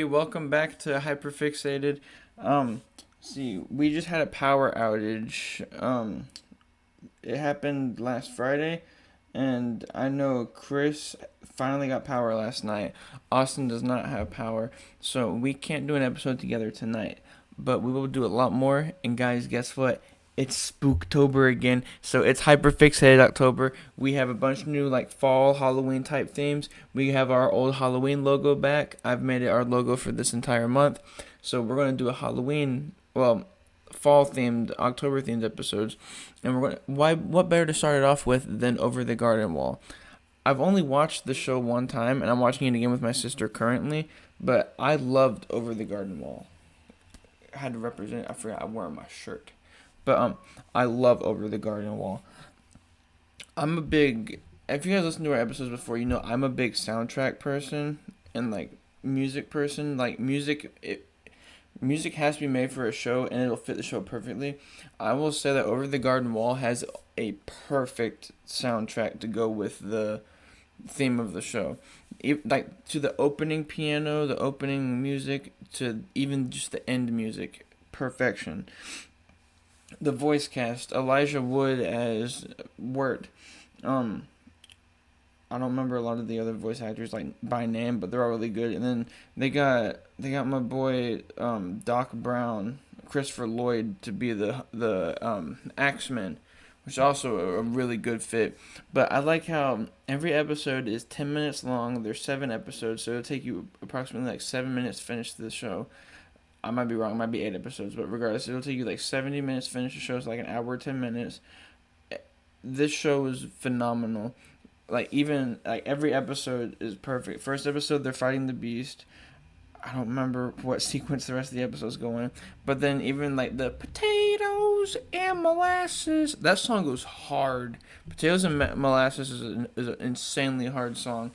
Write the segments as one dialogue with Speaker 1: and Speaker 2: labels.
Speaker 1: everybody. Welcome back to Hyperfixated. See, we just had a power outage. It happened last Friday, and I know Chris finally got power last night. Austin does not have power, so we can't do an episode together tonight. But we will do a lot more. And guys, guess what? It's Spooktober again, so it's Hyperfixated October. We have a bunch of new like fall Halloween type themes. We have our old Halloween logo back. I've made it our logo for this entire month. So we're gonna do a Halloween, fall themed, October themed episodes. And we're gonna what better to start it off with than Over the Garden Wall. I've only watched the show one time, and I'm watching it again with my sister currently. But I loved Over the Garden Wall. I had to represent. I forgot I'm wearing my shirt. But I love Over the Garden Wall. I'm a big. If you guys listen to our episodes before, you know I'm a big soundtrack person and like music person. Like music has to be made for a show and it'll fit the show perfectly. I will say that Over the Garden Wall has a perfect soundtrack to go with the theme of the show. Like to the opening piano, the opening music, to even just the end music, perfection. The voice cast, Elijah Wood as Wirt. I don't remember a lot of the other voice actors like by name, but they're all really good. And then they got my boy Doc Brown, Christopher Lloyd to be the Axeman, which is also a really good fit. But I like how every episode is 10 minutes long. There's 7 episodes, so it'll take you approximately like 7 minutes to finish the show. I might be wrong. It might be 8 episodes, but regardless, it'll take you like 70 minutes to finish the show. It's like an hour, 10 minutes. This show is phenomenal. Like even like every episode is perfect. First episode, they're fighting the beast. I don't remember what sequence the rest of the episodes go in, but then even like the potatoes and molasses, that song goes hard. Potatoes and molasses is an insanely hard song.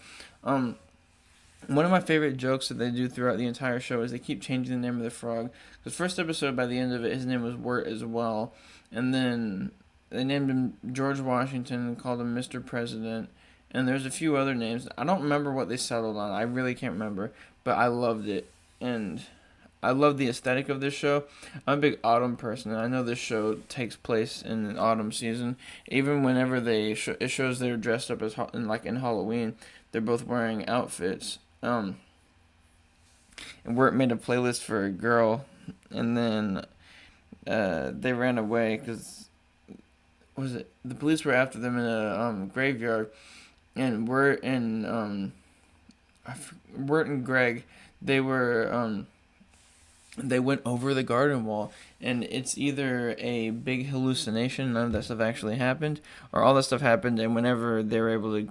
Speaker 1: One of my favorite jokes that they do throughout the entire show is they keep changing the name of the frog. Because first episode, by the end of it, his name was Wirt as well. And then they named him George Washington and called him Mr. President. And there's a few other names. I don't remember what they settled on. I really can't remember. But I loved it. And I love the aesthetic of this show. I'm a big autumn person. And I know this show takes place in the autumn season. Even whenever it shows they're dressed up as in Halloween, they're both wearing outfits. And Wirt made a playlist for a girl, and then they ran away because the police were after them in a graveyard, and Wirt and Greg, they went over the garden wall, and it's either a big hallucination, none of that stuff actually happened, or all that stuff happened, and whenever they were able to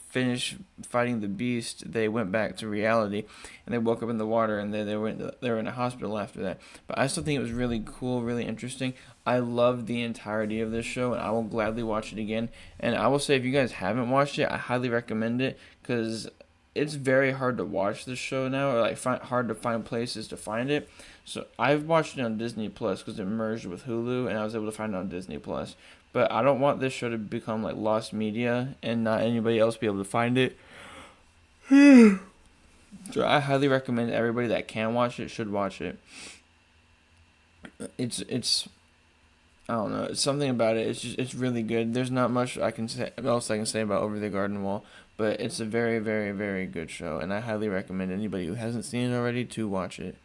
Speaker 1: finish fighting the beast, they went back to reality, and they woke up in the water, and they were in a hospital after that. But I still think it was really cool, really interesting. I loved the entirety of this show, and I will gladly watch it again. And I will say, if you guys haven't watched it, I highly recommend it, because it's very hard to watch this show now, or like hard to find places to find it. So I've watched it on Disney Plus because it merged with Hulu, and I was able to find it on Disney Plus. But I don't want this show to become like lost media and not anybody else be able to find it. So I highly recommend everybody that can watch it should watch it. It's I don't know. It's something about it. It's really good. There's not much I can say about Over the Garden Wall, but it's a very, very, very good show, and I highly recommend anybody who hasn't seen it already to watch it.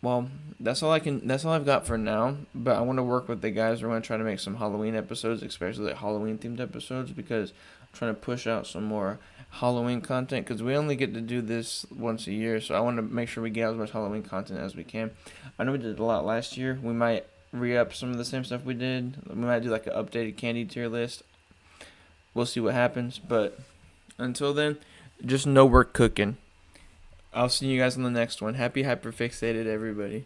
Speaker 1: Well, that's all I've got for now. But I want to work with the guys. We're going to try to make some Halloween episodes, especially like Halloween themed episodes, because I'm trying to push out some more Halloween content. Because we only get to do this once a year, so I want to make sure we get as much Halloween content as we can. I know we did a lot last year. We might re-up some of the same stuff we did. We might do like an updated candy tier list. We'll see what happens. But until then, just know we're cooking. I'll see you guys on the next one. Happy Hyperfixated, everybody.